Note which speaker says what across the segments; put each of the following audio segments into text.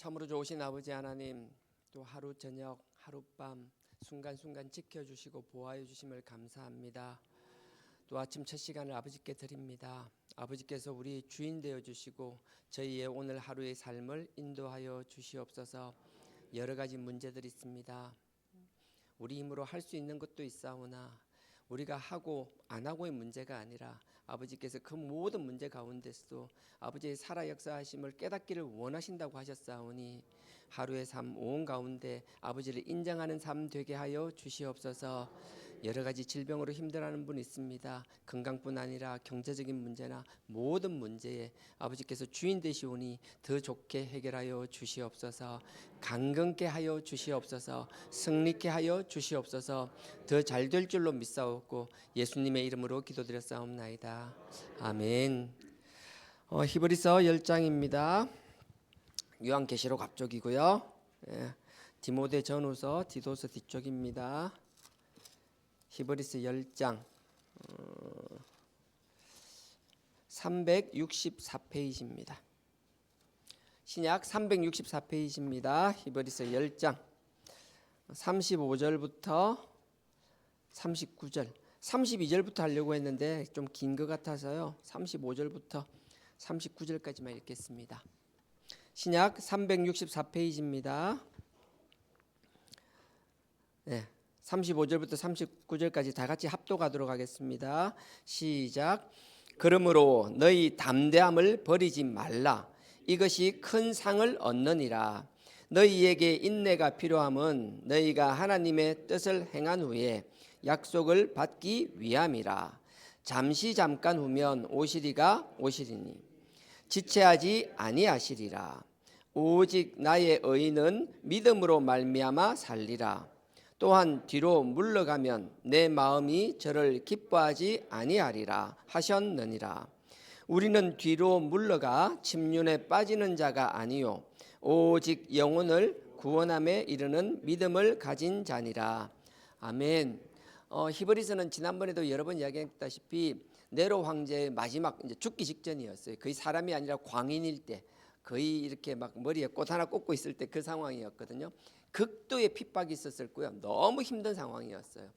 Speaker 1: 참으로 좋으신 아버지 하나님, 또 하루 저녁 하룻밤 순간순간 지켜주시고 보호해 주심을 감사합니다. 또 아침 첫 시간을 아버지께 드립니다. 아버지께서 우리 주인 되어 주시고 저희의 오늘 하루의 삶을 인도하여 주시옵소서. 여러 가지 문제들이 있습니다. 우리 힘으로 할 수 있는 것도 있사오나 우리가 하고 안 하고의 문제가 아니라 아버지께서 그 모든 문제 가운데서도 아버지의 살아 역사하심을 깨닫기를 원하신다고 하셨사오니 하루의 삶 온 가운데 아버지를 인정하는 삶 되게 하여 주시옵소서. 여러 가지 질병으로 힘들어하는 분 있습니다. 건강뿐 아니라 경제적인 문제나 모든 문제에 아버지께서 주인 되시오니 더 좋게 해결하여 주시옵소서. 강건케 하여 주시옵소서. 승리케 하여 주시옵소서. 더 잘 될 줄로 믿사옵고 예수님의 이름으로 기도드렸사옵나이다. 아멘. 히브리서 10장입니다. 요한계시록 앞쪽이고요. 디모데 전후서 디도서 뒤쪽입니다. 히브리서 10장 364페이지입니다. 신약 364페이지입니다. 히브리서 10장 35절부터 39절 32절부터 하려고 했는데 좀 긴 것 같아서요. 35절부터 39절까지만 읽겠습니다. 신약 364페이지입니다. 35절부터 39절까지 다 같이 합독하도록 하겠습니다. 시작. 그러므로 너희 담대함을 버리지 말라. 이것이 큰 상을 얻느니라. 너희에게 인내가 필요함은 너희가 하나님의 뜻을 행한 후에 약속을 받기 위함이라. 잠깐 후면 오시리가 오시리니 지체하지 아니하시리라. 오직 나의 의인은 믿음으로 말미암아 살리라. 또한 뒤로 물러가면 내 마음이 저를 기뻐하지 아니하리라 하셨느니라. 우리는 뒤로 물러가 침륜에 빠지는 자가 아니요 오직 영혼을 구원함에 이르는 믿음을 가진 자니라. 아멘. 히브리서는 지난번에도 여러 번 이야기했다시피 네로 황제의 마지막 이제 죽기 직전이었어요. 거의 사람이 아니라 광인일 때, 거의 이렇게 막 머리에 꽃 하나 꽂고 있을 때 그 상황이었거든요. 극도의 핍박이 있었을 거요. 너무 힘든 상황이었어요.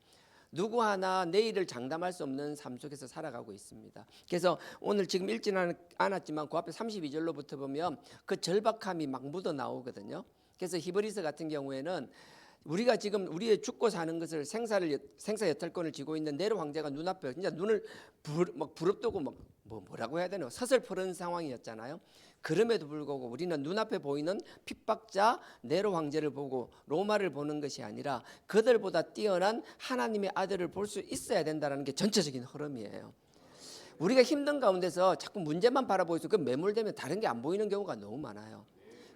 Speaker 1: 누구 하나 내일을 장담할 수 없는 삶 속에서 살아가고 있습니다. 그래서 오늘 지금 읽지는 않았지만 그 앞에 32절로부터 보면 그 절박함이 막 묻어 나오거든요. 그래서 히브리서 같은 경우에는 우리가 지금 우리의 죽고 사는 것을 생사 여탈권을 쥐고 있는 네로 황제가 눈앞에 진짜 눈을 막 부릅뜨고 막 뭐라고 해야 되나 서슬퍼런 상황이었잖아요. 그럼에도 불구하고 우리는 눈앞에 보이는 핍박자 네로 황제를 보고 로마를 보는 것이 아니라 그들보다 뛰어난 하나님의 아들을 볼 수 있어야 된다는 게 전체적인 흐름이에요. 우리가 힘든 가운데서 자꾸 문제만 바라보고 있어 그 매몰되면 다른 게 안 보이는 경우가 너무 많아요.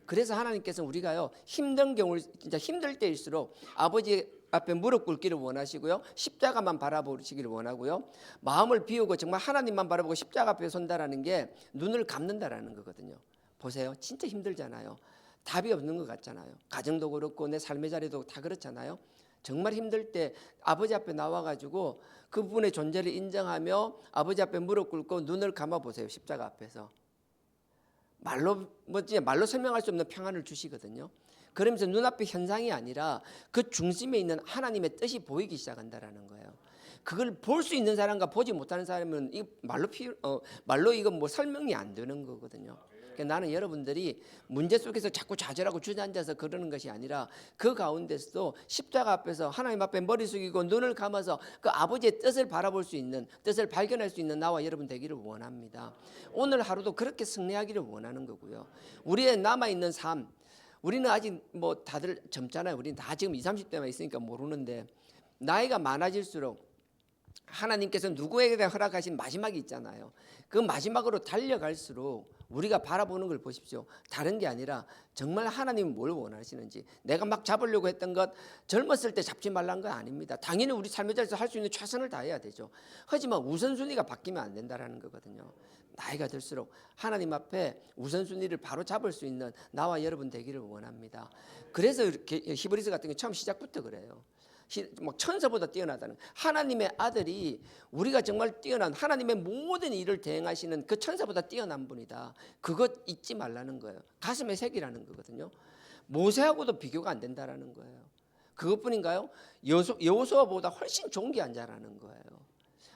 Speaker 1: 그래서 하나님께서 우리가요 힘든 경우 진짜 힘들 때일수록 아버지 앞에 무릎 꿇기를 원하시고요, 십자가만 바라보시기를 원하고요, 마음을 비우고 정말 하나님만 바라보고 십자가 앞에 선다라는 게 눈을 감는다라는 거거든요. 보세요, 진짜 힘들잖아요. 답이 없는 것 같잖아요. 가정도 그렇고 내 삶의 자리도 다 그렇잖아요. 정말 힘들 때 아버지 앞에 나와가지고 그분의 존재를 인정하며 아버지 앞에 무릎 꿇고 눈을 감아 보세요. 십자가 앞에서. 말로 설명할 수 없는 평안을 주시거든요. 그러면서 눈앞의 현상이 아니라 그 중심에 있는 하나님의 뜻이 보이기 시작한다라는 거예요. 그걸 볼 수 있는 사람과 보지 못하는 사람은 이 말로 이건 뭐 설명이 안 되는 거거든요. 그러니까 나는 여러분들이 문제 속에서 자꾸 좌절하고 주저앉아서 그러는 것이 아니라 그 가운데서도 십자가 앞에서 하나님 앞에 머리 숙이고 눈을 감아서 그 아버지의 뜻을 바라볼 수 있는, 뜻을 발견할 수 있는 나와 여러분 되기를 원합니다. 오늘 하루도 그렇게 승리하기를 원하는 거고요. 우리의 남아있는 삶, 우리는 아직 뭐 다들 젊잖아요. 우리는 다 지금 20, 30대만 있으니까 모르는데 나이가 많아질수록 하나님께서 누구에게 허락하신 마지막이 있잖아요. 그 마지막으로 달려갈수록 우리가 바라보는 걸 보십시오. 다른 게 아니라 정말 하나님이 뭘 원하시는지, 내가 막 잡으려고 했던 것 젊었을 때 잡지 말라는 건 아닙니다. 당연히 우리 삶의 자리에서 할 수 있는 최선을 다해야 되죠. 하지만 우선순위가 바뀌면 안 된다는 거거든요. 나이가 들수록 하나님 앞에 우선순위를 바로 잡을 수 있는 나와 여러분 되기를 원합니다. 그래서 이렇게 히브리서 같은 게 처음 시작부터 그래요. 막 천사보다 뛰어나다는, 하나님의 아들이 우리가 정말 뛰어난 하나님의 모든 일을 대행하시는 그 천사보다 뛰어난 분이다. 그것 잊지 말라는 거예요. 가슴에 새기라는 거거든요. 모세하고도 비교가 안 된다라는 거예요. 그것뿐인가요? 여호수아보다 훨씬 존귀한 자라는 거예요.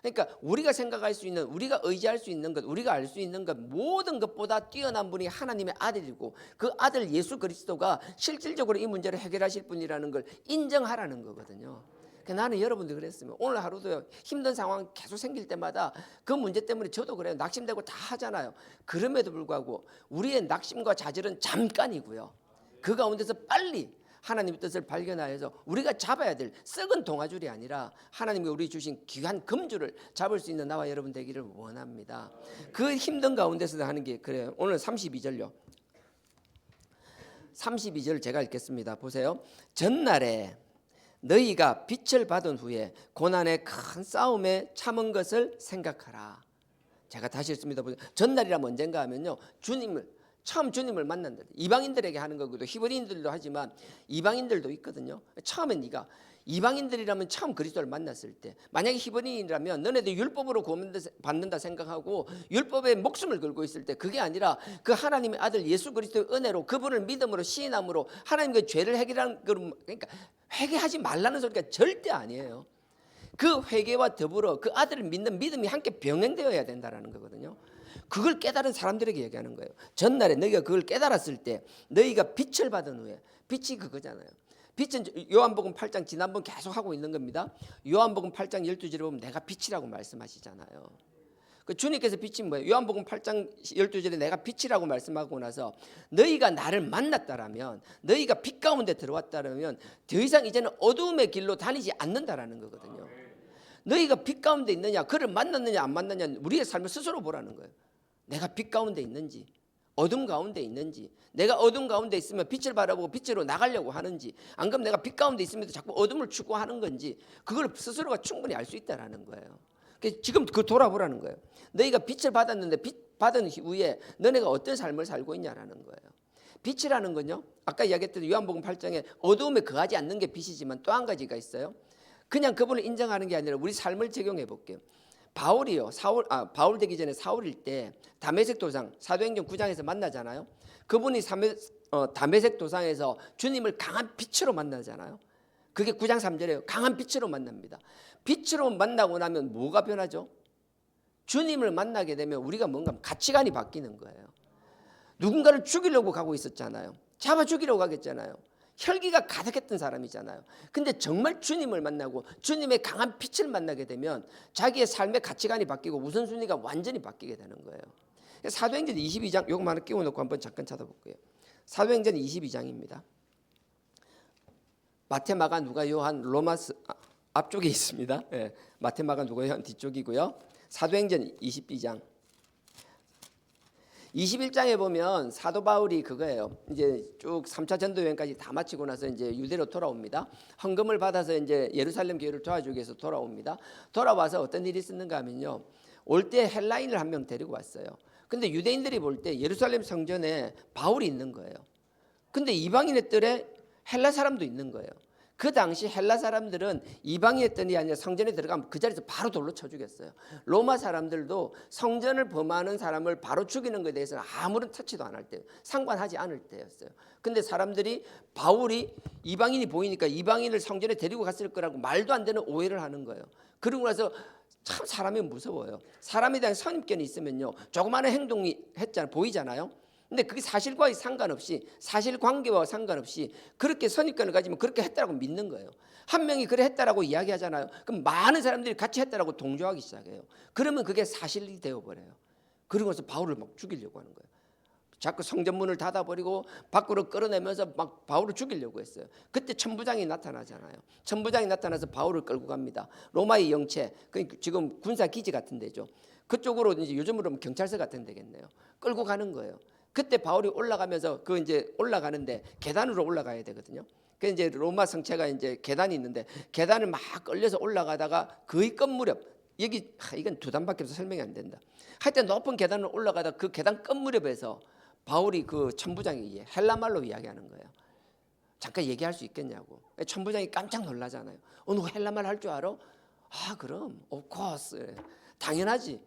Speaker 1: 그러니까 우리가 생각할 수 있는, 우리가 의지할 수 있는 것, 우리가 알 수 있는 것, 모든 것보다 뛰어난 분이 하나님의 아들이고, 그 아들 예수 그리스도가 실질적으로 이 문제를 해결하실 분이라는 걸 인정하라는 거거든요. 나는 여러분들 그랬으면 오늘 하루도 힘든 상황 계속 생길 때마다 그 문제 때문에 저도 그래요. 낙심되고 다 하잖아요. 그럼에도 불구하고 우리의 낙심과 좌절은 잠깐이고요. 그 가운데서 빨리 하나님의 뜻을 발견하여서 우리가 잡아야 될 썩은 동아줄이 아니라 하나님이 우리 주신 귀한 금줄을 잡을 수 있는 나와 여러분 되기를 원합니다. 그 힘든 가운데서 하는 게 그래요. 오늘 32절요. 32절 제가 읽겠습니다. 보세요. 전날에 너희가 빛을 받은 후에 고난의 큰 싸움에 참은 것을 생각하라. 제가 다시 읽습니다. 보세요. 전날이라면 언젠가 하면요, 처음 주님을 만난다. 이방인들에게 하는 거고도 히브리인들도 하지만 이방인들도 있거든요. 처음에 네가 이방인들이라면 처음 그리스도를 만났을 때, 만약에 히브리인이라면 너네들 율법으로 구원받는다 생각하고 율법에 목숨을 걸고 있을 때, 그게 아니라 그 하나님의 아들 예수 그리스도의 은혜로 그분을 믿음으로 시인함으로 하나님의 죄를 해결하는, 그러니까 회개하지 말라는 소리가 절대 아니에요. 그 회개와 더불어 그 아들을 믿는 믿음이 함께 병행되어야 된다는 거거든요. 그걸 깨달은 사람들에게 얘기하는 거예요. 전날에 너희가 그걸 깨달았을 때 너희가 빛을 받은 후에, 빛이 그거잖아요. 빛은 요한복음 8장 지난번 계속 하고 있는 겁니다. 요한복음 8장 12절에 보면 내가 빛이라고 말씀하시잖아요. 그 주님께서 빛이 뭐예요? 요한복음 8장 12절에 내가 빛이라고 말씀하고 나서 너희가 나를 만났다라면, 너희가 빛 가운데 들어왔다라면 더 이상 이제는 어두움의 길로 다니지 않는다라는 거거든요. 너희가 빛 가운데 있느냐, 그를 만났느냐 안 만났느냐 우리의 삶을 스스로 보라는 거예요. 내가 빛 가운데 있는지 어둠 가운데 있는지, 내가 어둠 가운데 있으면 빛을 바라보고 빛으로 나가려고 하는지, 안 그러면 내가 빛 가운데 있으면서 자꾸 어둠을 추구하는 건지, 그걸 스스로가 충분히 알 수 있다라는 거예요. 지금 그 돌아보라는 거예요. 너희가 빛을 받았는데 빛 받은 후에 너네가 어떤 삶을 살고 있냐라는 거예요. 빛이라는 건요, 아까 이야기했던 요한복음 8장에 어두움에 거하지 않는 게 빛이지만 또 한 가지가 있어요. 그냥 그분을 인정하는 게 아니라 우리 삶을 적용해 볼게요. 바울이요, 바울 되기 전에 사울일 때 다메섹 도상, 사도행전 9장에서 만나잖아요. 그분이 다메섹 도상에서 주님을 강한 빛으로 만나잖아요. 그게 9장 3절이에요. 강한 빛으로 만납니다. 빛으로 만나고 나면 뭐가 변하죠? 주님을 만나게 되면 우리가 뭔가 가치관이 바뀌는 거예요. 누군가를 죽이려고 가고 있었잖아요. 잡아 죽이려고 가겠잖아요. 혈기가 가득했던 사람이잖아요. 근데 정말 주님을 만나고 주님의 강한 빛을 만나게 되면 자기의 삶의 가치관이 바뀌고 우선순위가 완전히 바뀌게 되는 거예요. 사도행전 22장, 요거 하나 끼워놓고 한번 잠깐 찾아볼게요. 사도행전 22장입니다. 마태, 마가, 누가, 요한, 로마서 앞쪽에 있습니다. 네, 마태, 마가, 누가, 요한 뒤쪽이고요. 사도행전 22장 21장에 보면 사도 바울이 그거예요. 이제 쭉 3차 전도 여행까지 다 마치고 나서 이제 유대로 돌아옵니다. 헌금을 받아서 이제 예루살렘 교회를 도와주기 위해서 돌아옵니다. 돌아와서 어떤 일이 있었는가 하면요, 올 때 헬라인을 한 명 데리고 왔어요. 근데 유대인들이 볼 때 예루살렘 성전에 바울이 있는 거예요. 근데 이방인의 뜰에 헬라 사람도 있는 거예요. 그 당시 헬라 사람들은 이방인의 뜰이 아니라 성전에 들어가면 그 자리에서 바로 돌로 쳐 죽였어요. 로마 사람들도 성전을 범하는 사람을 바로 죽이는 것에 대해서는 아무런 터치도 안 할 때예요. 상관하지 않을 때였어요. 근데 사람들이 바울이 이방인이 보이니까 이방인을 성전에 데리고 갔을 거라고 말도 안 되는 오해를 하는 거예요. 그러고 나서 참 사람이 무서워요. 사람에 대한 선입견이 있으면요, 조그마한 행동이 보이잖아요. 근데 그게 사실과의 상관없이, 사실관계와 상관없이 그렇게 선입견을 가지면 그렇게 했다라고 믿는 거예요. 한 명이 그래 했다라고 이야기하잖아요. 그럼 많은 사람들이 같이 했다라고 동조하기 시작해요. 그러면 그게 사실이 되어버려요. 그러고서 바울을 막 죽이려고 하는 거예요. 자꾸 성전문을 닫아버리고 밖으로 끌어내면서 막 바울을 죽이려고 했어요. 그때 천부장이 나타나잖아요. 천부장이 나타나서 바울을 끌고 갑니다. 로마의 영체, 지금 군사기지 같은 데죠. 그쪽으로 이제 요즘으로 경찰서 같은 데겠네요. 끌고 가는 거예요. 그때 바울이 올라가면서 그 이제 올라가는데 계단으로 올라가야 되거든요. 그 이제 로마 성체가 이제 계단이 있는데 계단을 막 끌려서 올라가다가 거의 끝 무렵, 이건 두 단밖에 없어 설명이 안 된다. 하여튼 높은 계단을 올라가다 그 계단 끝 무렵에서 바울이 그 천부장에게 헬라말로 이야기하는 거예요. 잠깐 얘기할 수 있겠냐고. 천부장이 깜짝 놀라잖아요. 너 헬라말 할 줄 알아? 아 그럼 of course 당연하지.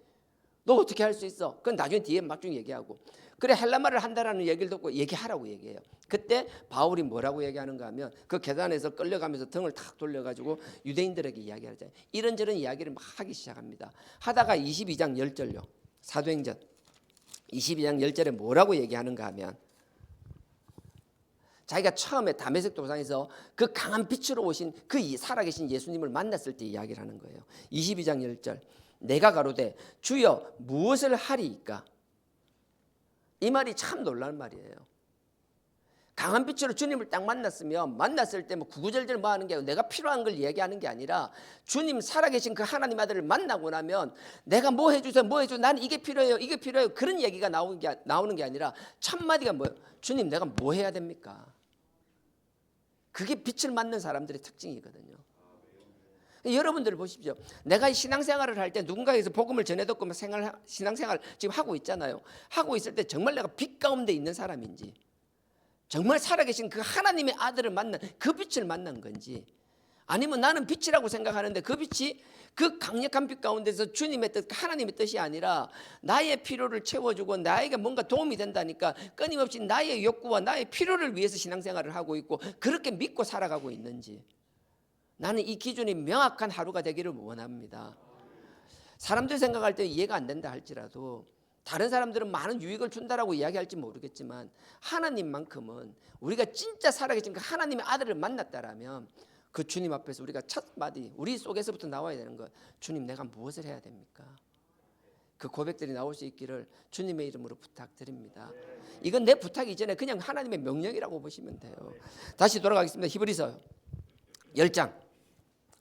Speaker 1: 너 어떻게 할 수 있어? 그건 나중에 뒤에 막중 얘기하고. 그래 헬라말을 한다라는 얘기를 듣고 얘기하라고 얘기해요. 그때 바울이 뭐라고 얘기하는가 하면 그 계단에서 끌려가면서 등을 탁 돌려가지고 유대인들에게 이야기하잖아요. 이런저런 이야기를 막 하기 시작합니다. 하다가 22장 10절요. 사도행전 22장 10절에 뭐라고 얘기하는가 하면 자기가 처음에 다메섹 도상에서 그 강한 빛으로 오신 그 살아계신 예수님을 만났을 때 이야기를 하는 거예요. 22장 10절 내가 가로되 주여 무엇을 하리이까? 이 말이 참 놀라운 말이에요. 강한 빛으로 주님을 딱 만났으면 만났을 때 뭐 구구절절 뭐 하는 게 아니라 내가 필요한 걸 얘기하는 게 아니라 주님 살아계신 그 하나님 아들을 만나고 나면 내가 뭐 해주세요 뭐 해줘 나는 이게 필요해요 이게 필요해요 그런 얘기가 나오는 게 아니라 첫 마디가 뭐예요? 주님 내가 뭐 해야 됩니까? 그게 빛을 맞는 사람들의 특징이거든요. 여러분들 보십시오. 내가 신앙생활을 할 때 누군가에서 복음을 전해 듣고 신앙생활 지금 하고 있잖아요. 하고 있을 때 정말 내가 빛 가운데 있는 사람인지 정말 살아계신 그 하나님의 아들을 만난 그 빛을 만난 건지 아니면 나는 빛이라고 생각하는데 그 빛이 그 강력한 빛 가운데서 주님의 뜻 하나님의 뜻이 아니라 나의 필요를 채워주고 나에게 뭔가 도움이 된다니까 끊임없이 나의 욕구와 나의 필요를 위해서 신앙생활을 하고 있고 그렇게 믿고 살아가고 있는지 나는 이 기준이 명확한 하루가 되기를 원합니다. 사람들 생각할 때 이해가 안 된다 할지라도 다른 사람들은 많은 유익을 준다라고 이야기할지 모르겠지만 하나님만큼은 우리가 진짜 살아계신 그 하나님의 아들을 만났다라면 그 주님 앞에서 우리가 첫 마디 우리 속에서부터 나와야 되는 것 주님 내가 무엇을 해야 됩니까? 그 고백들이 나올 수 있기를 주님의 이름으로 부탁드립니다. 이건 내 부탁이 이전에 그냥 하나님의 명령이라고 보시면 돼요. 다시 돌아가겠습니다. 히브리서 10장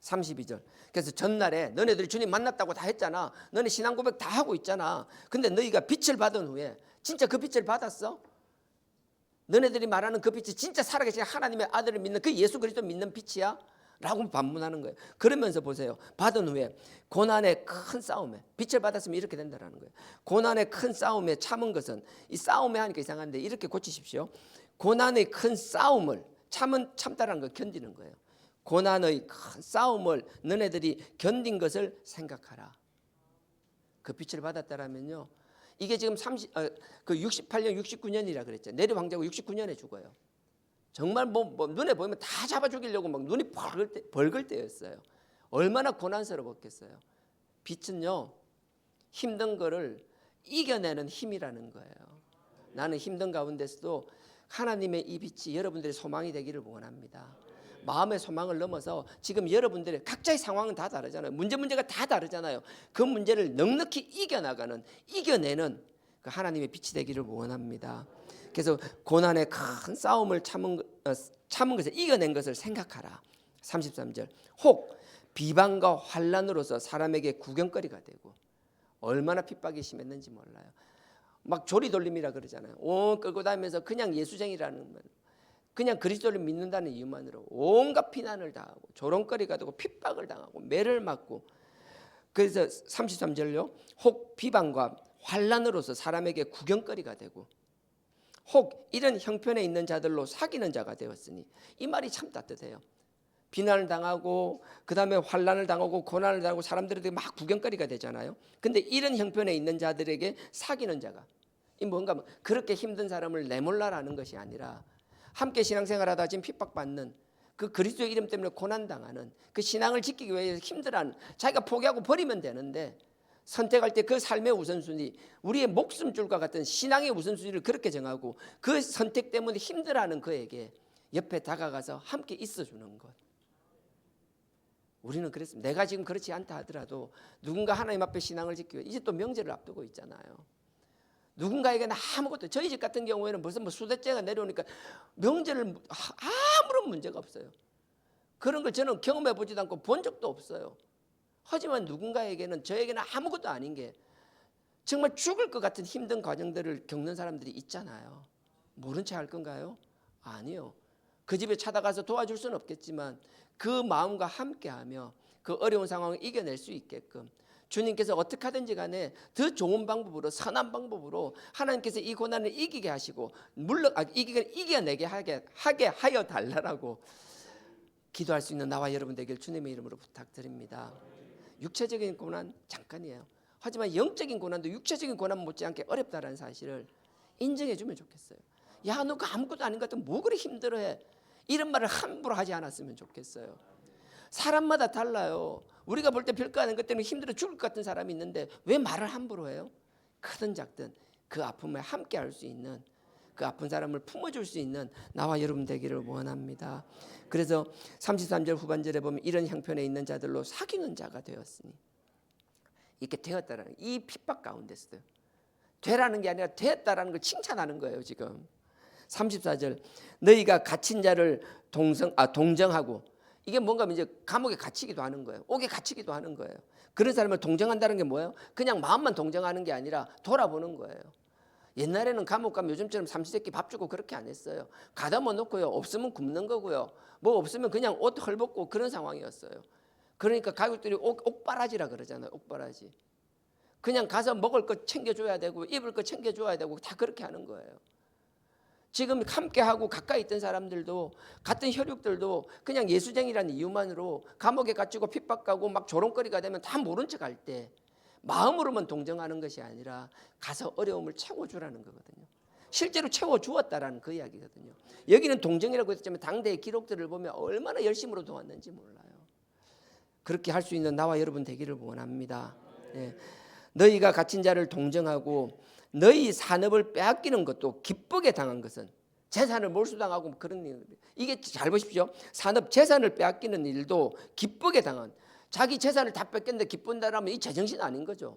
Speaker 1: 32절. 그래서 전날에 너네들이 주님 만났다고 다 했잖아. 너네 신앙 고백 다 하고 있잖아. 근데 너희가 빛을 받은 후에 진짜 그 빛을 받았어? 너네들이 말하는 그 빛이 진짜 살아계신 하나님의 아들을 믿는 그 예수 그리스도 믿는 빛이야? 라고 반문하는 거예요. 그러면서 보세요. 받은 후에 고난의 큰 싸움에 빛을 받았으면 이렇게 된다는 거예요. 고난의 큰 싸움에 참은 것은 이 싸움에 하니까 이상한데 이렇게 고치십시오. 고난의 큰 싸움을 참다라는 걸 견디는 거예요. 고난의 큰 싸움을 너네들이 견딘 것을 생각하라. 그 빛을 받았다라면요. 이게 지금 68년 69년이라 그랬죠. 네로 황제가 69년에 죽어요. 정말 뭐 눈에 보이면 다 잡아 죽이려고 막 눈이 벌글 때였어요. 얼마나 고난스러웠겠어요. 빛은요. 힘든 거를 이겨내는 힘이라는 거예요. 나는 힘든 가운데서도 하나님의 이 빛이 여러분들의 소망이 되기를 원합니다. 마음의 소망을 넘어서 지금 여러분들의 각자의 상황은 다 다르잖아요. 문제가 다 다르잖아요. 그 문제를 넉넉히 이겨내는 그 하나님의 빛이 되기를 원합니다. 그래서 고난의 큰 싸움을 참은 것을 이겨낸 것을 생각하라. 33절 혹 비방과 환난으로서 사람에게 구경거리가 되고 얼마나 핍박이 심했는지 몰라요. 막 조리돌림이라 그러잖아요. 끌고 다니면서 그냥 예수쟁이라는 말. 그냥 그리스도를 믿는다는 이유만으로 온갖 비난을 당하고 조롱거리가 되고 핍박을 당하고 매를 맞고 그래서 33절요. 혹 비방과 환난으로서 사람에게 구경거리가 되고 혹 이런 형편에 있는 자들로 사귀는 자가 되었으니 이 말이 참 따뜻해요. 비난을 당하고 그 다음에 환난을 당하고 고난을 당하고 사람들에게 막 구경거리가 되잖아요. 근데 이런 형편에 있는 자들에게 사귀는 자가 이 뭔가 그렇게 힘든 사람을 내몰라라는 것이 아니라 함께 신앙생활하다 지금 핍박받는 그 그리스도의 이름 때문에 고난당하는 그 신앙을 지키기 위해서 힘들어하는 자기가 포기하고 버리면 되는데 선택할 때 그 삶의 우선순위 우리의 목숨줄과 같은 신앙의 우선순위를 그렇게 정하고 그 선택 때문에 힘들어하는 그에게 옆에 다가가서 함께 있어주는 것. 우리는 그랬습니다. 내가 지금 그렇지 않다 하더라도 누군가 하나님 앞에 신앙을 지키기 위해 이제 또 명절을 앞두고 있잖아요. 누군가에게는 아무것도 저희 집 같은 경우에는 벌써 수대째가 내려오니까 명절을 아무런 문제가 없어요. 그런 걸 저는 경험해 보지도 않고 본 적도 없어요. 하지만 누군가에게는 저에게는 아무것도 아닌 게 정말 죽을 것 같은 힘든 과정들을 겪는 사람들이 있잖아요. 모른 채 할 건가요? 아니요. 그 집에 찾아가서 도와줄 수는 없겠지만 그 마음과 함께하며 그 어려운 상황을 이겨낼 수 있게끔 주님께서 어떻게 하든지 간에 더 좋은 방법으로, 선한 방법으로 하나님께서 이 고난을 이기게 하시고 이겨내게 하게 하여 달라고 기도할 수 있는 나와 여러분 되길 주님의 이름으로 부탁드립니다. 육체적인 고난 잠깐이에요. 하지만 영적인 고난도 육체적인 고난 못지않게 어렵다는 사실을 인정해 주면 좋겠어요. 야, 너 그 아무것도 아닌 것 같으면 뭐 그리 힘들어해. 이런 말을 함부로 하지 않았으면 좋겠어요. 사람마다 달라요. 우리가 볼 때 별거 아닌 것 때문에 힘들어 죽을 것 같은 사람이 있는데 왜 말을 함부로 해요? 크든 작든 그 아픔에 함께 할 수 있는, 그 아픈 사람을 품어줄 수 있는 나와 여러분 되기를 원합니다. 그래서 33절 후반절에 보면 이런 형편에 있는 자들로 사귀는 자가 되었으니, 이렇게 되었다라는, 이 핍박 가운데서도 되라는 게 아니라 되었다라는 걸 칭찬하는 거예요. 지금 34절 너희가 갇힌 자를 동정하고, 이게 뭔가 이제 감옥에 갇히기도 하는 거예요. 옥에 갇히기도 하는 거예요. 그런 사람을 동정한다는 게 뭐예요? 그냥 마음만 동정하는 게 아니라 돌아보는 거예요. 옛날에는 감옥 가면 요즘처럼 삼시세끼 밥 주고 그렇게 안 했어요. 가다 못 놓고요. 없으면 굶는 거고요. 뭐 없으면 그냥 옷 헐벗고 그런 상황이었어요. 그러니까 가족들이 옥바라지라 그러잖아요. 옥바라지. 그냥 가서 먹을 거 챙겨줘야 되고 입을 거 챙겨줘야 되고 다 그렇게 하는 거예요. 지금 함께하고 가까이 있던 사람들도, 같은 혈육들도 그냥 예수쟁이라는 이유만으로 감옥에 갇히고 핍박하고 막 조롱거리가 되면 다 모른 척 할 때 마음으로만 동정하는 것이 아니라 가서 어려움을 채워주라는 거거든요. 실제로 채워주었다라는 그 이야기거든요. 여기는 동정이라고 했지만 당대의 기록들을 보면 얼마나 열심으로 도왔는지 몰라요. 그렇게 할 수 있는 나와 여러분 되기를 원합니다. 네. 너희가 갇힌 자를 동정하고 너희 산업을 빼앗기는 것도 기쁘게 당한 것은, 재산을 몰수당하고 그런 일, 이게 잘 보십시오. 산업 재산을 빼앗기는 일도 기쁘게 당한, 자기 재산을 다 뺏겼는데 기쁜다라면 이 제정신 아닌 거죠.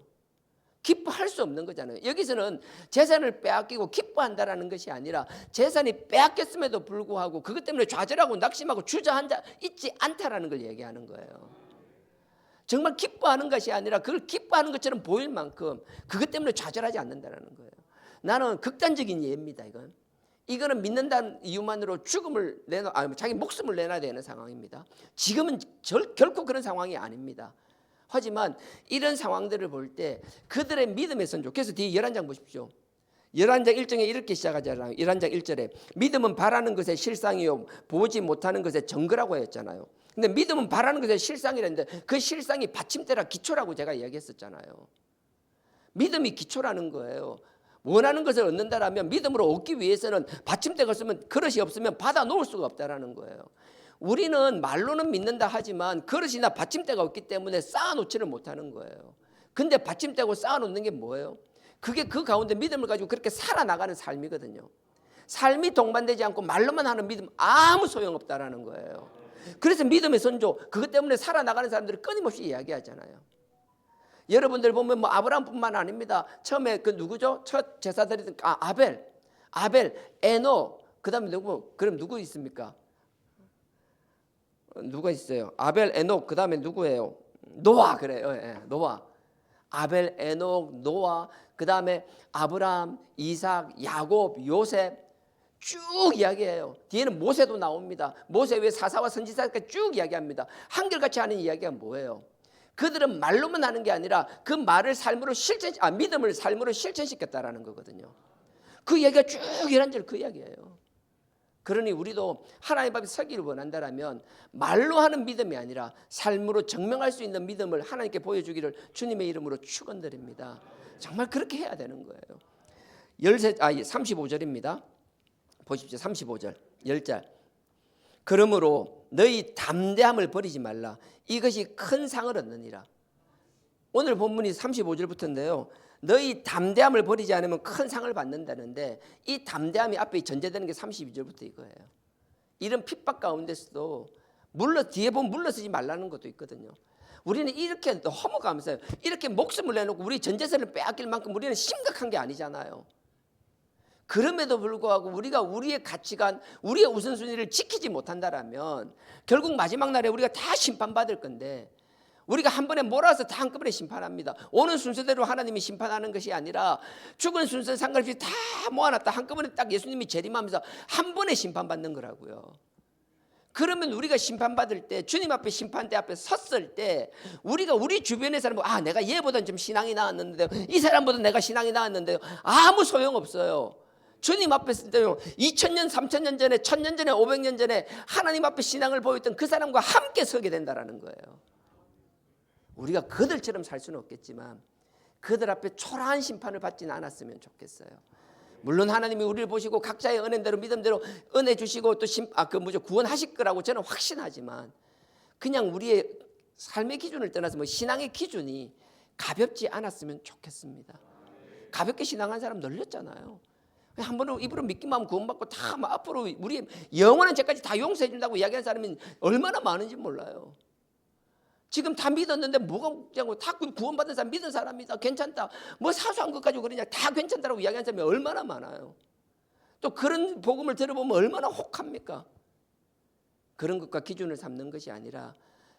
Speaker 1: 기뻐할 수 없는 거잖아요. 여기서는 재산을 빼앗기고 기뻐한다라는 것이 아니라 재산이 빼앗겼음에도 불구하고 그것 때문에 좌절하고 낙심하고 주저앉아 있지 않다라는 걸 얘기하는 거예요. 정말 기뻐하는 것이 아니라 그걸 기뻐하는 것처럼 보일 만큼 그것 때문에 좌절하지 않는다는 거예요. 나는 극단적인 예입니다. 이거는 믿는다는 이유만으로 죽음을 자기 목숨을 내놔야 되는 상황입니다. 지금은 결코 그런 상황이 아닙니다. 하지만 이런 상황들을 볼 때 그들의 믿음의 선조, 그래서 뒤에 11장 보십시오. 11장 1절에 이렇게 시작하잖아요. 11장 1절에 믿음은 바라는 것의 실상이요 보지 못하는 것의 증거라고 했잖아요. 근데 믿음은 바라는 것의 실상이라는데 그 실상이 받침대라 기초라고 제가 이야기했었잖아요. 믿음이 기초라는 거예요. 원하는 것을 얻는다라면 믿음으로 얻기 위해서는 받침대가 없으면, 그릇이 없으면 받아 놓을 수가 없다라는 거예요. 우리는 말로는 믿는다 하지만 그릇이나 받침대가 없기 때문에 쌓아놓지를 못하는 거예요. 근데 받침대고 쌓아놓는 게 뭐예요? 그게 그 가운데 믿음을 가지고 그렇게 살아나가는 삶이거든요. 삶이 동반되지 않고 말로만 하는 믿음 아무 소용없다라는 거예요. 그래서 믿음의 선조, 그것 때문에 살아나가는 사람들이 끊임없이 이야기하잖아요. 여러분들 보면 뭐 아브라함뿐만 아닙니다. 처음에 그 누구죠? 첫 제사드리던 아벨, 에녹, 그다음에 누구? 그럼 누구 있습니까? 누가 있어요? 아벨, 에녹, 그다음에 누구예요? 노아. 그래요. 예, 노아. 아벨, 에녹, 노아, 그다음에 아브라함, 이삭, 야곱, 요셉 쭉 이야기해요. 뒤에는 모세도 나옵니다. 모세 외 사사와 선지자까지 쭉 이야기합니다. 한결같이 하는 이야기가 뭐예요? 그들은 말로만 하는 게 아니라 그 말을 삶으로 믿음을 삶으로 실천시켰다라는 거거든요. 그 이야기가 쭉 11절 그 이야기예요. 그러니 우리도 하나님 앞에 서기를 원한다라면 말로 하는 믿음이 아니라 삶으로 증명할 수 있는 믿음을 하나님께 보여주기를 주님의 이름으로 축원드립니다. 정말 그렇게 해야 되는 거예요. 35절입니다. 보십시오. 35절 10절. 그러므로 너희 담대함을 버리지 말라. 이것이 큰 상을 얻느니라. 오늘 본문이 35절부터인데요. 너희 담대함을 버리지 않으면 큰 상을 받는다는데, 이 담대함이 앞에 전제되는 게 32절부터 이거예요. 이런 핍박 가운데서도 뒤에 보면 물러서지 말라는 것도 있거든요. 우리는 이렇게 너무 감사해요. 이렇게 목숨을 내놓고 우리 전재산을 빼앗길 만큼 우리는 심각한 게 아니잖아요. 그럼에도 불구하고 우리가 우리의 가치관, 우리의 우선순위를 지키지 못한다라면 결국 마지막 날에 우리가 다 심판받을 건데, 우리가 한 번에 몰아서 다 한꺼번에 심판합니다. 오는 순서대로 하나님이 심판하는 것이 아니라 죽은 순서 상관없이 다 모아놨다 한꺼번에 딱 예수님이 재림하면서 한 번에 심판받는 거라고요. 그러면 우리가 심판받을 때, 주님 앞에 심판대 앞에 섰을 때 우리가 우리 주변의 사람, 내가 얘보다는 좀 신앙이 나았는데요, 이 사람보다 내가 신앙이 나았는데요, 아무 소용없어요. 주님 앞에 있을 때요, 2000년 3000년 전에, 1000년 전에, 500년 전에 하나님 앞에 신앙을 보였던 그 사람과 함께 서게 된다는 거예요. 우리가 그들처럼 살 수는 없겠지만 그들 앞에 초라한 심판을 받지는 않았으면 좋겠어요. 물론 하나님이 우리를 보시고 각자의 은혜대로 믿음대로 은혜 주시고 또 구원하실 거라고 저는 확신하지만, 그냥 우리의 삶의 기준을 떠나서 신앙의 기준이 가볍지 않았으면 좋겠습니다. 가볍게 신앙한 사람 널렸잖아요. 한 번은 입으로 믿기만 하면 구원받고 다 앞으로 우리 영원한 죄까지 다 용서해 준다고 이야기하는 사람이 얼마나 많은지 몰라요. 지금 다 믿었는데 뭐가 문제고, 다 구원받은 사람, 믿은 사람이다, 괜찮다, 사소한 것 가지고 그러냐, 다 괜찮다라고 이야기하는 사람이 얼마나 많아요. 또 그런 복음을 들어보면 얼마나 혹합니까? 그런 것과 기준을 삼는 것이 아니라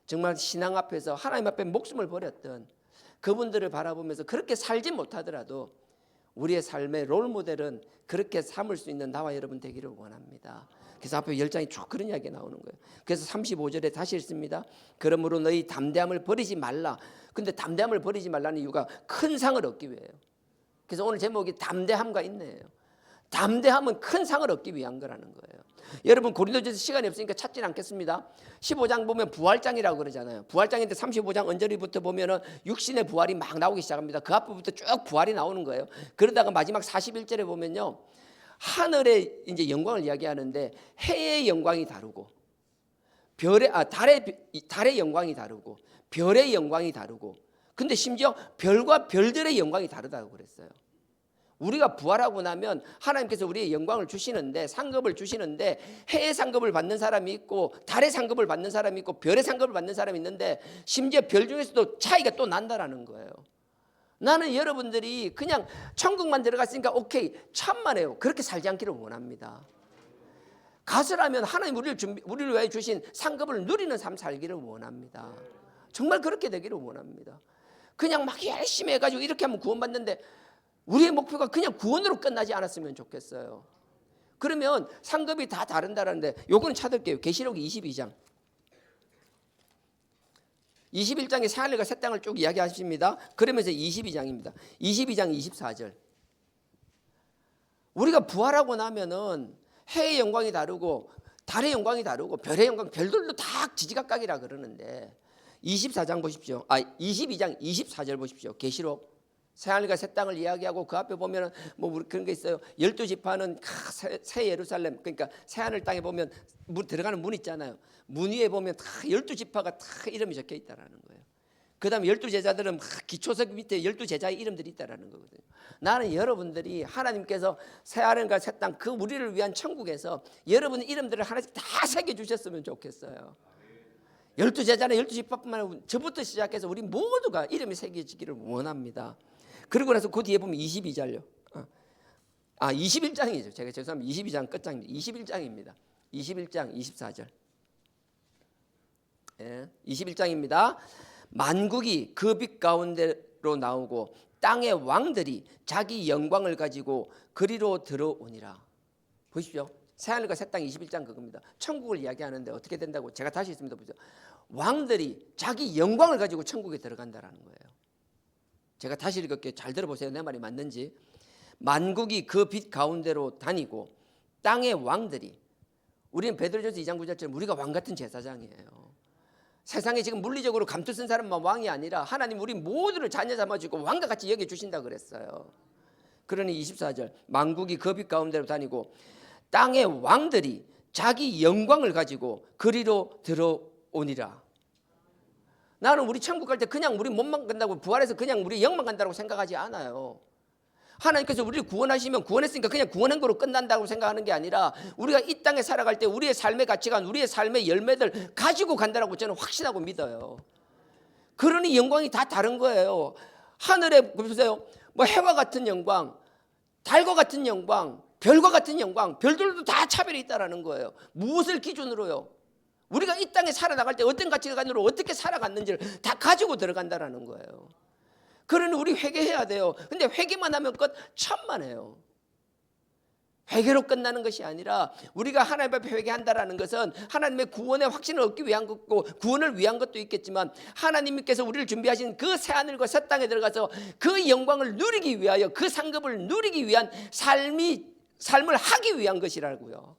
Speaker 1: 정말 신앙 앞에서 하나님 앞에 목숨을 버렸던 그분들을 바라보면서 그렇게 살지 못하더라도 우리의 삶의 롤모델은 그렇게 삼을 수 있는 나와 여러분 되기를 원합니다. 그래서 앞에 10장이 쭉 그런 이야기가 나오는 거예요. 그래서 35절에 다시 읽습니다. 그러므로 너희 담대함을 버리지 말라. 근데 담대함을 버리지 말라는 이유가 큰 상을 얻기 위해요. 그래서 오늘 제목이 담대함과 인내예요. 담대함은 큰 상을 얻기 위한 거라는 거예요. 여러분, 고린도전서 시간이 없으니까 찾지는 않겠습니다. 15장 보면 부활장이라고 그러잖아요. 부활장인데 35장 언저리부터 보면은 육신의 부활이 막 나오기 시작합니다. 그 앞부터 쭉 부활이 나오는 거예요. 그러다가 마지막 41절에 보면요, 하늘의 이제 영광을 이야기하는데 해의 영광이 다르고 달의 영광이 다르고 별의 영광이 다르고, 근데 심지어 별과 별들의 영광이 다르다고 그랬어요. 우리가 부활하고 나면 하나님께서 우리의 영광을 주시는데, 상급을 주시는데, 해의 상급을 받는 사람이 있고 달의 상급을 받는 사람이 있고 별의 상급을 받는 사람이 있는데, 심지어 별 중에서도 차이가 또 난다라는 거예요. 나는 여러분들이 그냥 천국만 들어갔으니까 오케이, 천만에요, 그렇게 살지 않기를 원합니다. 가수라면 하나님 우리를 위해 주신 상급을 누리는 삶 살기를 원합니다. 정말 그렇게 되기를 원합니다. 그냥 막 열심히 해가지고 이렇게 하면 구원받는데 우리의 목표가 그냥 구원으로 끝나지 않았으면 좋겠어요. 그러면 상급이 다 다른다는데 요거는 찾을게요. 계시록 22장 21장에 새하늘과 새 땅을 쭉 이야기하십니다. 그러면서 22장입니다. 22장 24절. 우리가 부활하고 나면은 해의 영광이 다르고 달의 영광이 다르고 별의 영광, 별들도 다 지지각각이라 그러는데 24장 보십시오. 22장 24절 보십시오. 계시록 새하늘과 새 땅을 이야기하고 그 앞에 보면은 그런 게 있어요. 12지파는 새 예루살렘, 그러니까 새하늘 땅에 보면 들어가는 문 있잖아요. 문 위에 보면 다 12지파가 다 이름이 적혀 있다라는 거예요. 그 다음에 12제자들은 기초석 밑에 12제자의 이름들이 있다라는 거거든요. 나는 여러분들이 하나님께서 새하늘과 새 땅, 그 우리를 위한 천국에서 여러분의 이름들을 하나씩 다 새겨주셨으면 좋겠어요. 12제자는 12지파뿐만 아니라 저부터 시작해서 우리 모두가 이름이 새겨지기를 원합니다. 그리고 나서 그 뒤에 보면 22절요. 21장이죠. 제가 죄송합니다. 22장 끝장입니다. 21장입니다. 21장 24절. 21장입니다. 만국이 그 빛 가운데로 나오고 땅의 왕들이 자기 영광을 가지고 그리로 들어오니라. 보십시오. 새하늘과 새 땅 21장 그겁니다. 천국을 이야기하는데 어떻게 된다고? 제가 다시 읽습니다. 보죠. 왕들이 자기 영광을 가지고 천국에 들어간다라는 거예요. 제가 다시 읽을게요. 잘 들어보세요. 내 말이 맞는지. 만국이 그 빛 가운데로 다니고 땅의 왕들이, 우리는 베드로전서 2장 9절처럼 우리가 왕 같은 제사장이에요. 세상에 지금 물리적으로 감투 쓴 사람만 왕이 아니라 하나님 우리 모두를 자녀 삼아주고 왕과 같이 여겨주신다 그랬어요. 그러니 24절, 만국이 그 빛 가운데로 다니고 땅의 왕들이 자기 영광을 가지고 그리로 들어오니라. 나는 우리 천국 갈 때 그냥 우리 몸만 간다고, 부활해서 그냥 우리 영만 간다고 생각하지 않아요. 하나님께서 우리를 구원하시면 구원했으니까 그냥 구원한 거로 끝난다고 생각하는 게 아니라 우리가 이 땅에 살아갈 때 우리의 삶의 가치관, 우리의 삶의 열매들 가지고 간다라고 저는 확신하고 믿어요. 그러니 영광이 다 다른 거예요. 하늘에 보세요. 해와 같은 영광, 달과 같은 영광, 별과 같은 영광, 별들도 다 차별이 있다라는 거예요. 무엇을 기준으로요? 우리가 이 땅에 살아나갈 때 어떤 가치관으로 어떻게 살아갔는지를 다 가지고 들어간다라는 거예요. 그러니 우리 회개해야 돼요. 근데 회개만 하면 끝, 천만에요. 회개로 끝나는 것이 아니라 우리가 하나님 앞에 회개한다라는 것은 하나님의 구원의 확신을 얻기 위한 것고 구원을 위한 것도 있겠지만 하나님께서 우리를 준비하신 그 새하늘과 새 땅에 들어가서 그 영광을 누리기 위하여 그 상급을 누리기 위한 삶을 하기 위한 것이라고요.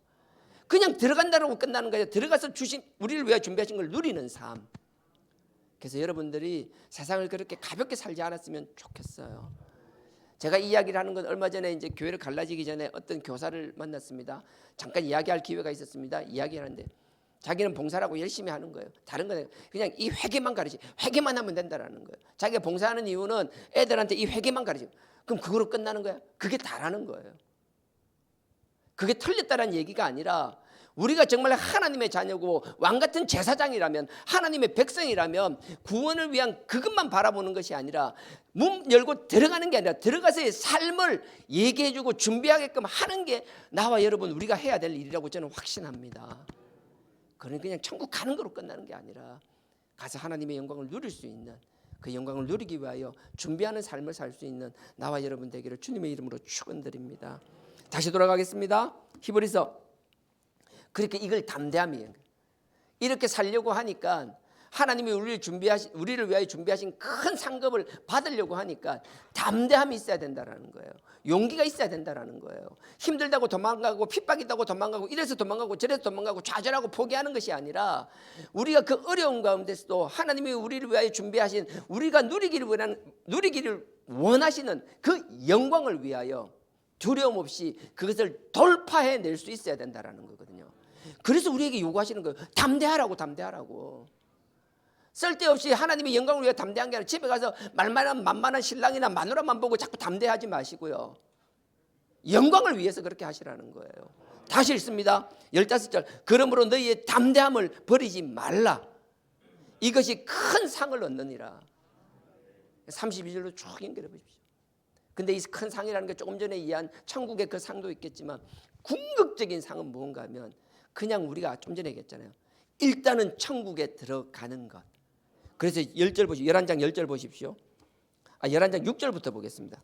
Speaker 1: 그냥 들어간다라고 끝나는 거예요. 들어가서 주신 우리를 위하여 준비하신 걸 누리는 삶. 그래서 여러분들이 세상을 그렇게 가볍게 살지 않았으면 좋겠어요. 제가 이야기를 하는 건 얼마 전에 이제 교회를 갈라지기 전에 어떤 교사를 만났습니다. 잠깐 이야기할 기회가 있었습니다. 이야기하는데 자기는 봉사라고 열심히 하는 거예요. 다른 건 그냥 이 회개만 가르치, 회개만 하면 된다라는 거예요. 자기가 봉사하는 이유는 애들한테 이 회개만 가르치. 그럼 그거로 끝나는 거야? 그게 다라는 거예요. 그게 틀렸다는 얘기가 아니라 우리가 정말 하나님의 자녀고 왕같은 제사장이라면 하나님의 백성이라면 구원을 위한 그것만 바라보는 것이 아니라 문 열고 들어가는 게 아니라 들어가서의 삶을 얘기해주고 준비하게끔 하는 게 나와 여러분 우리가 해야 될 일이라고 저는 확신합니다. 그러니 그냥 천국 가는 거로 끝나는 게 아니라 가서 하나님의 영광을 누릴 수 있는 그 영광을 누리기 위하여 준비하는 삶을 살 수 있는 나와 여러분 되기를 주님의 이름으로 축원드립니다. 다시 돌아가겠습니다. 히브리서 그렇게 이걸 담대함이에요. 이렇게 살려고 하니까 하나님이 우리를 위하여 준비하신 큰 상급을 받으려고 하니까 담대함이 있어야 된다라는 거예요. 용기가 있어야 된다라는 거예요. 힘들다고 도망가고 핍박이다고 도망가고 이래서 도망가고 저래서 도망가고 좌절하고 포기하는 것이 아니라 우리가 그 어려운 가운데서도 하나님이 우리를 위하여 준비하신 우리가 누리기를 원하시는 그 영광을 위하여 두려움 없이 그것을 돌파해낼 수 있어야 된다라는 거거든요. 그래서 우리에게 요구하시는 거예요. 담대하라고. 쓸데없이 하나님의 영광을 위해 담대한 게 아니라 집에 가서 말만한 만만한 신랑이나 마누라만 보고 자꾸 담대하지 마시고요. 영광을 위해서 그렇게 하시라는 거예요. 다시 읽습니다. 15절. 그러므로 너희의 담대함을 버리지 말라. 이것이 큰 상을 얻느니라. 32절로 쭉 연결해 보십시오. 근데 이 큰 상이라는 게 조금 전에 이해한 천국의 그 상도 있겠지만 궁극적인 상은 무언가 하면 그냥 우리가 좀 전에 얘기했잖아요. 일단은 천국에 들어가는 것. 그래서 10절 보십시오. 11장 10절 보십시오. 11장 6절부터 보겠습니다.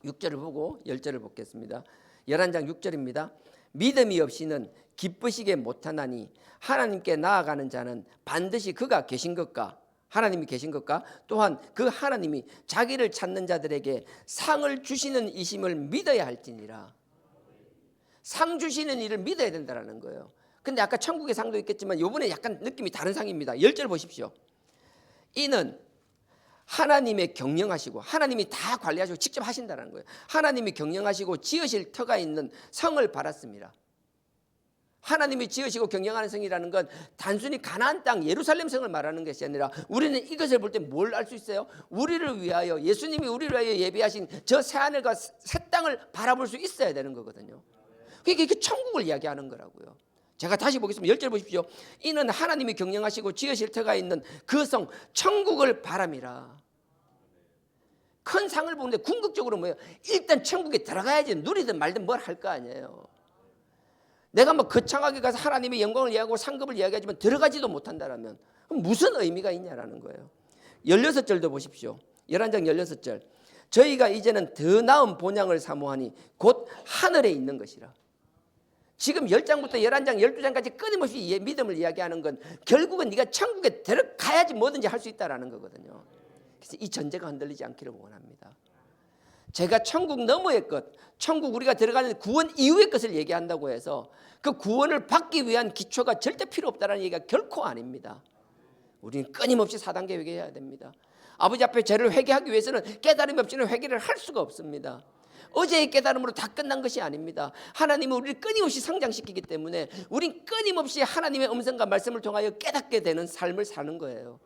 Speaker 1: 6절을 보고 10절을 보겠습니다. 11장 6절입니다. 믿음이 없이는 기쁘시게 못하나니 하나님께 나아가는 자는 반드시 그가 계신 것과 하나님이 계신 것과 또한 그 하나님이 자기를 찾는 자들에게 상을 주시는 이심을 믿어야 할지니라. 상 주시는 일을 믿어야 된다는 거예요. 근데 아까 천국의 상도 있겠지만 이번에 약간 느낌이 다른 상입니다. 10절 보십시오. 이는 하나님의 경영하시고 하나님이 다 관리하시고 직접 하신다는 거예요. 하나님이 경영하시고 지으실 터가 있는 성을 바랐습니다. 하나님이 지으시고 경영하는 성이라는 건 단순히 가나안 땅 예루살렘 성을 말하는 것이 아니라 우리는 이것을 볼 때 뭘 알 수 있어요? 우리를 위하여 예수님이 우리를 위하여 예비하신 저 새하늘과 새 땅을 바라볼 수 있어야 되는 거거든요. 그게 천국을 이야기하는 거라고요. 제가 다시 보겠습니다. 10절 보십시오. 이는 하나님이 경영하시고 지으실 터가 있는 그 성 천국을 바람이라. 큰 상을 보는데 궁극적으로 뭐예요? 일단 천국에 들어가야지 누리든 말든 뭘 할 거 아니에요. 내가 뭐 거창하게 가서 하나님의 영광을 이야기하고 상급을 이야기하지만 들어가지도 못한다라면 무슨 의미가 있냐라는 거예요. 16절도 보십시오. 11장 16절. 저희가 이제는 더 나은 본향을 사모하니 곧 하늘에 있는 것이라. 지금 10장부터 11장 12장까지 끊임없이 믿음을 이야기하는 건 결국은 네가 천국에 들어가야지 뭐든지 할 수 있다라는 거거든요. 그래서 이 전제가 흔들리지 않기를 원합니다. 제가 천국 너머의 것, 천국 우리가 들어가는 구원 이후의 것을 얘기한다고 해서 그 구원을 받기 위한 기초가 절대 필요 없다는 얘기가 결코 아닙니다. 우리는 끊임없이 4단계 회개해야 됩니다. 아버지 앞에 죄를 회개하기 위해서는 깨달음이 없이는 회개를 할 수가 없습니다. 어제의 깨달음으로 다 끝난 것이 아닙니다. 하나님은 우리를 끊임없이 성장시키기 때문에 우린 끊임없이 하나님의 음성과 말씀을 통하여 깨닫게 되는 삶을 사는 거예요.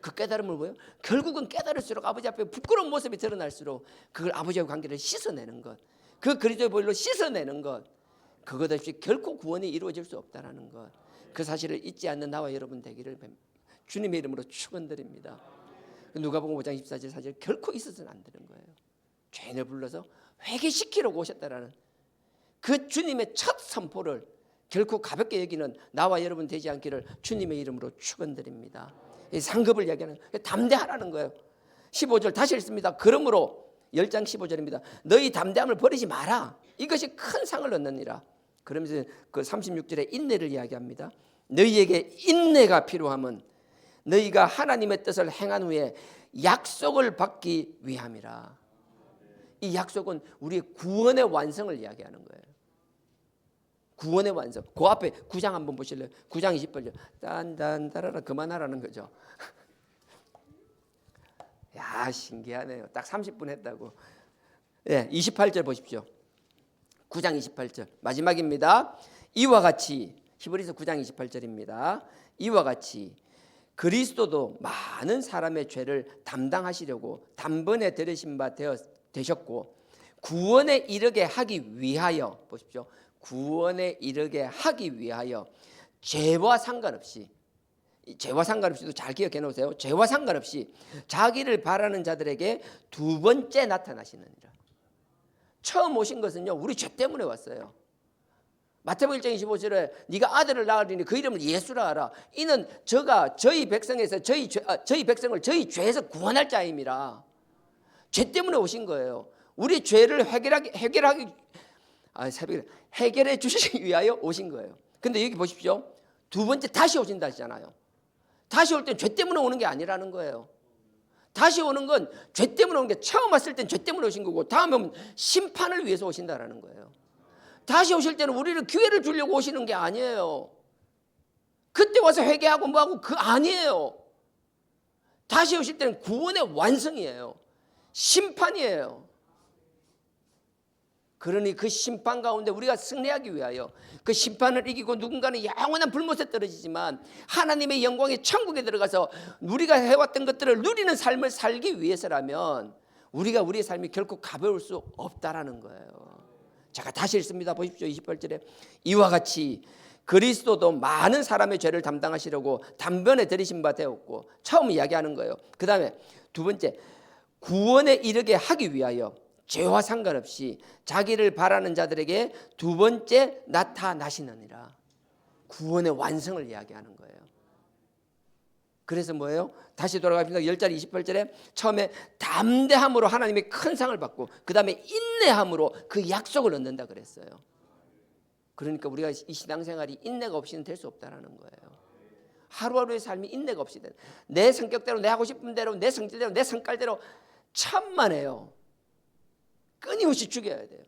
Speaker 1: 그 깨달음을 뭐예요? 결국은 깨달을수록 아버지 앞에 부끄러운 모습이 드러날수록 그걸 아버지와 관계를 씻어내는 것, 그 그리스도의 보혈로 씻어내는 것, 그것 없이 결코 구원이 이루어질 수 없다는 것, 그 사실을 잊지 않는 나와 여러분 되기를 주님의 이름으로 축원드립니다. 누가복음 5장 24절 사실 결코 있어서는 안 되는 거예요. 죄인을 불러서 회개시키려고 오셨다라는 그 주님의 첫 선포를 결코 가볍게 여기는 나와 여러분 되지 않기를 주님의 이름으로 축원드립니다. 이 상급을 이야기하는 담대하라는 거예요. 15절 다시 읽습니다. 그러므로 10장 15절입니다. 너희 담대함을 버리지 마라. 이것이 큰 상을 얻느니라. 그러면서 그 36절에 인내를 이야기합니다. 너희에게 인내가 필요함은 너희가 하나님의 뜻을 행한 후에 약속을 받기 위함이라. 이 약속은 우리의 구원의 완성을 이야기하는 거예요. 구원의 완성. 그 앞에 9장 한번 보실래요? 9장 28절. 딴딴따라라 그만하라는 거죠. 야, 신기하네요. 딱 30분 했다고. 예, 28절 보십시오. 9장 28절 마지막입니다. 이와 같이 히브리서 9장 28절입니다. 이와 같이 그리스도도 많은 사람의 죄를 담당하시려고 단번에 들으신 바 되셨고 구원에 이르게 하기 위하여 보십시오. 구원에 이르게 하기 위하여 죄와 상관없이 잘 기억해 놓으세요. 죄와 상관없이 자기를 바라는 자들에게 두 번째 나타나시느니라. 처음 오신 것은요 우리 죄 때문에 왔어요. 마태복음 1장 25절에 네가 아들을 낳으리니 그 이름을 예수라 하라. 이는 저가 저희 백성에서 저희 백성을 저희 죄에서 구원할 자임이라. 죄 때문에 오신 거예요. 우리 죄를 해결해 주시기 위하여 오신 거예요. 근데 여기 보십시오. 두 번째 다시 오신다 하잖아요. 다시 올 땐 죄 때문에 오는 게 아니라는 거예요. 다시 오는 건 죄 때문에 오는 게 처음 왔을 땐 죄 때문에 오신 거고 다음에 오면 심판을 위해서 오신다라는 거예요. 다시 오실 때는 우리를 기회를 주려고 오시는 게 아니에요. 그때 와서 회개하고 뭐하고 그 아니에요. 다시 오실 때는 구원의 완성이에요. 심판이에요. 그러니 그 심판 가운데 우리가 승리하기 위하여 그 심판을 이기고 누군가는 영원한 불못에 떨어지지만 하나님의 영광의 천국에 들어가서 우리가 해왔던 것들을 누리는 삶을 살기 위해서라면 우리가 우리의 삶이 결코 가벼울 수 없다라는 거예요. 제가 다시 읽습니다. 보십시오. 28절에 이와 같이 그리스도도 많은 사람의 죄를 담당하시려고 단번에 들이신 바 되었고 처음 이야기하는 거예요. 그 다음에 두 번째 구원에 이르게 하기 위하여 죄와 상관없이 자기를 바라는 자들에게 두 번째 나타나시느니라. 구원의 완성을 이야기하는 거예요. 그래서 뭐예요? 다시 돌아갑니다. 10장 28절에 처음에 담대함으로 하나님의 큰 상을 받고 그 다음에 인내함으로 그 약속을 얻는다 그랬어요. 그러니까 우리가 이 신앙생활이 인내가 없이는 될 수 없다는 거예요. 하루하루의 삶이 인내가 없이 내 성격대로 내 하고 싶은 대로 내 성질대로 내 성깔대로 천만에요. 끊임없이 죽여야 돼요.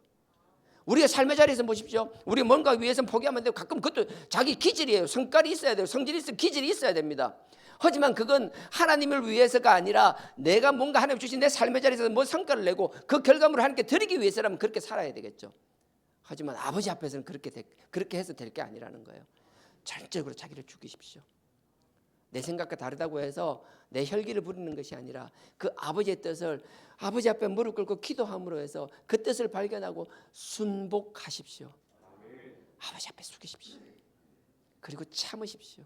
Speaker 1: 우리가 삶의 자리에서 보십시오. 우리 뭔가 위해서 포기하면 안 되고 가끔 그것도 자기 기질이에요. 성깔이 있어야 돼요. 성질이 있어 기질이 있어야 됩니다. 하지만 그건 하나님을 위해서가 아니라 내가 뭔가 하나님 주신 내 삶의 자리에서 뭐 성과를 내고 그 결과물을 하나님께 드리기 위해서라면 그렇게 살아야 되겠죠. 하지만 아버지 앞에서는 그렇게 해서 될 게 아니라는 거예요. 전적으로 자기를 죽이십시오. 내 생각과 다르다고 해서 내 혈기를 부리는 것이 아니라 그 아버지의 뜻을 아버지 앞에 무릎 꿇고 기도함으로 해서 그 뜻을 발견하고 순복하십시오. 아버지 앞에 숙이십시오. 그리고 참으십시오.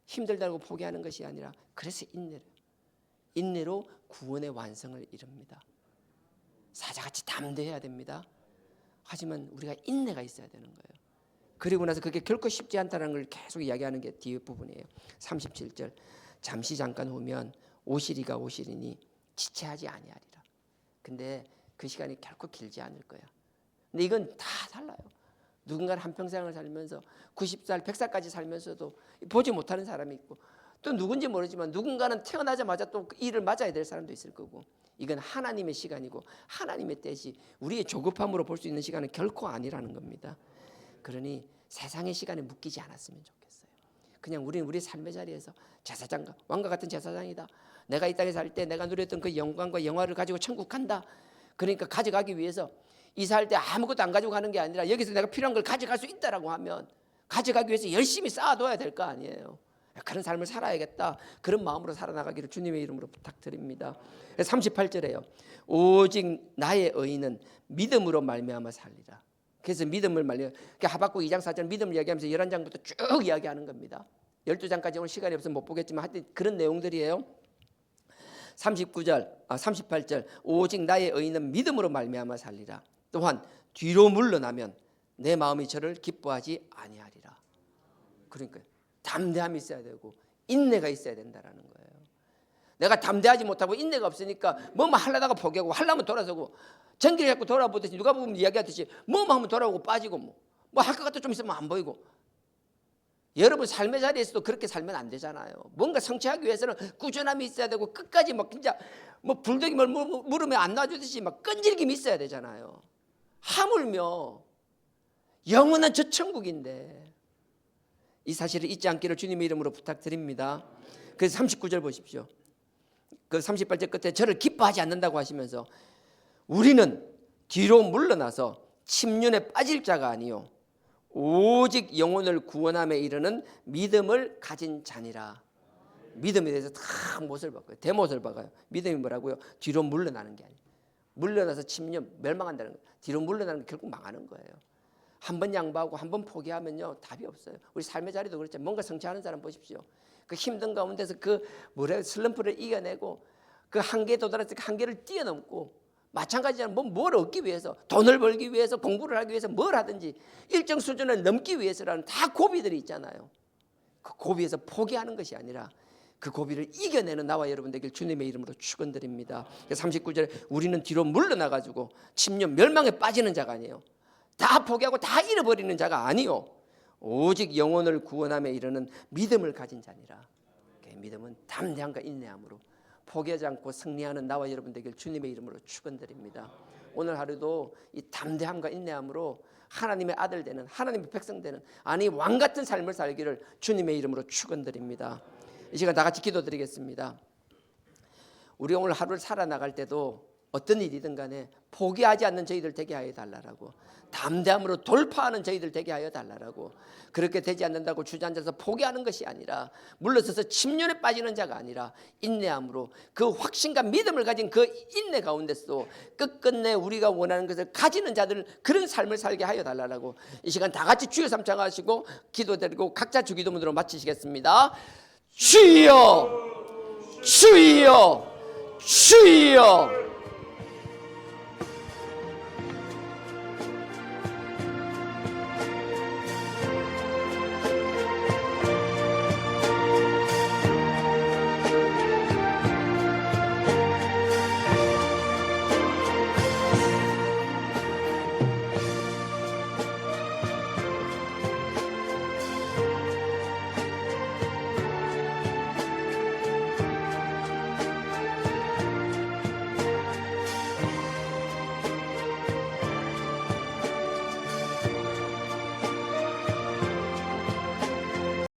Speaker 1: 힘들다고 포기하는 것이 아니라 그래서 인내로 구원의 완성을 이룹니다. 사자같이 담대해야 됩니다. 하지만 우리가 인내가 있어야 되는 거예요. 그리고 나서 그게 결코 쉽지 않다는 걸 계속 이야기하는 게 뒤에 부분이에요. 37절 잠시 잠깐 후면 오시리가 오시리니 지체하지 아니하리라. 근데 그 시간이 결코 길지 않을 거야. 근데 이건 다 달라요. 누군가는 한평생을 살면서 90살, 100살까지 살면서도 보지 못하는 사람이 있고 또 누군지 모르지만 누군가는 태어나자마자 또 일을 맞아야 될 사람도 있을 거고 이건 하나님의 시간이고 하나님의 때지 우리의 조급함으로 볼 수 있는 시간은 결코 아니라는 겁니다. 그러니 세상의 시간에 묶이지 않았으면 좋겠어요. 그냥 우리는 우리 삶의 자리에서 제사장과 왕과 같은 제사장이다. 내가 이 땅에 살 때 내가 누렸던 그 영광과 영화를 가지고 천국 간다. 그러니까 가져가기 위해서 이사할 때 아무것도 안 가지고 가는 게 아니라 여기서 내가 필요한 걸 가져갈 수 있다라고 하면 가져가기 위해서 열심히 쌓아둬야 될 거 아니에요. 그런 삶을 살아야겠다. 그런 마음으로 살아나가기를 주님의 이름으로 부탁드립니다. 38절에요. 오직 나의 의인은 믿음으로 말미암아 살리라. 그래서 믿음을 말려 하박국 2장 4절 믿음을 이야기하면서 11장부터 쭉 이야기하는 겁니다. 12장까지 오늘 시간이 없어서 못 보겠지만 하여튼 그런 내용들이에요. 38절 오직 나의 의인은 믿음으로 말미암아 살리라. 또한 뒤로 물러나면 내 마음이 저를 기뻐하지 아니하리라. 그러니까 담대함이 있어야 되고 인내가 있어야 된다라는 거예요. 내가 담대하지 못하고 인내가 없으니까 뭐만 하려다가 포기하고 하려면 돌아서고 전기를 자꾸 돌아보듯이 누가 보면 이야기하듯이 뭐만 하면 돌아오고 빠지고 뭐 할 것 같아 좀 있으면 안 보이고. 여러분 삶의 자리에서도 그렇게 살면 안 되잖아요. 뭔가 성취하기 위해서는 꾸준함이 있어야 되고 끝까지 막 진짜 뭐 불독이 뭘 물으면 안 놔주듯이 막 끈질김이 있어야 되잖아요. 하물며 영원한 저 천국인데 이 사실을 잊지 않기를 주님의 이름으로 부탁드립니다. 그래서 39절 보십시오. 그 38절 끝에 저를 기뻐하지 않는다고 하시면서 우리는 뒤로 물러나서 침륜에 빠질 자가 아니요 오직 영혼을 구원함에 이르는 믿음을 가진 자니라. 믿음에 대해서 다 못을 바꿔요. 대못을 박아요. 믿음이 뭐라고요? 뒤로 물러나는 게 아니에요. 물러나서 침륜 멸망한다는 거예요. 뒤로 물러나는 게 결국 망하는 거예요. 한 번 양보하고 한 번 포기하면요 답이 없어요. 우리 삶의 자리도 그렇죠. 뭔가 성취하는 사람 보십시오. 그 힘든 가운데서 그 슬럼프를 이겨내고 그 한계에 도달해서 그 한계를 뛰어넘고 마찬가지로 뭘 얻기 위해서 돈을 벌기 위해서 공부를 하기 위해서 뭘 하든지 일정 수준을 넘기 위해서라는 다 고비들이 있잖아요. 그 고비에서 포기하는 것이 아니라 그 고비를 이겨내는 나와 여러분 되길 주님의 이름으로 축원드립니다. 39절에 우리는 뒤로 물러나가지고 침륜 멸망에 빠지는 자가 아니에요. 다 포기하고 다 잃어버리는 자가 아니요 오직 영혼을 구원함에 이르는 믿음을 가진 자니라. 그 믿음은 담대함과 인내함으로 포기하지 않고 승리하는 나와 여러분 되길 주님의 이름으로 축원드립니다. 오늘 하루도 이 담대함과 인내함으로 하나님의 아들 되는 하나님의 백성 되는 아니 왕 같은 삶을 살기를 주님의 이름으로 축원드립니다. 이 시간 다 같이 기도드리겠습니다. 우리 오늘 하루를 살아나갈 때도 어떤 일이든 간에 포기하지 않는 저희들 되게 하여 달라라고 담대함으로 돌파하는 저희들 되게 하여 달라라고 그렇게 되지 않는다고 주저앉아서 포기하는 것이 아니라 물러서서 침륜에 빠지는 자가 아니라 인내함으로 그 확신과 믿음을 가진 그 인내 가운데서도 끝끝내 우리가 원하는 것을 가지는 자들 그런 삶을 살게 하여 달라라고 이 시간 다 같이 주여 삼창하시고 기도드리고 각자 주기도문으로 마치시겠습니다. 주여 주여 주여